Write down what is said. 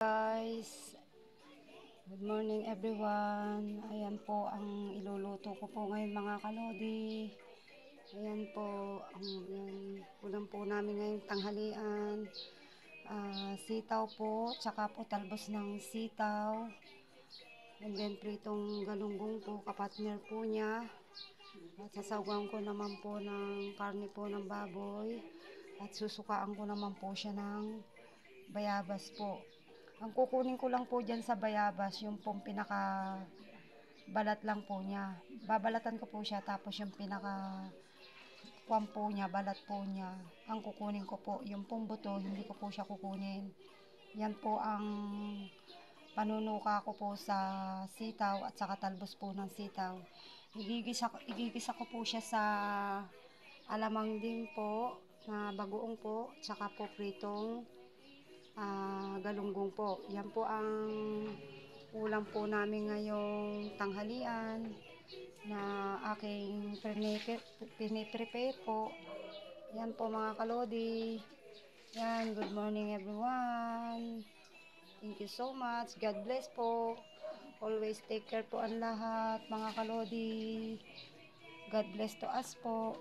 Guys, good morning everyone. Ayan po ang iluluto ko po ngayon mga kalodi. Ayan po ang ulam po namin ngayong tanghalian. Sitaw po, tsaka po talbos ng sitaw. And then pritong galunggong po, kapatner po niya. At sasawagan ko naman po ng karne po ng baboy. At susukaan ko naman po siya ng bayabas po. Ang kukunin ko lang po dyan sa bayabas, yung pong pinaka balat lang po niya. Babalatan ko po siya, tapos yung pinaka kuwan po niya, balat po niya. Ang kukunin ko po, yung pong buto, hindi ko po siya kukunin. Yan po ang panunuka ko po sa sitaw at saka talbos po ng sitaw. Igigisa ko po siya sa alamang din po, na bagoong po, tsaka po pritong galunggong po. Yan po ang ulam po namin ngayong tanghalian na aking piniprepare po. Yan po mga kalodi. Yan, good morning everyone. Thank you so much. God bless po. Always take care po ang lahat mga kalodi. God bless to us po.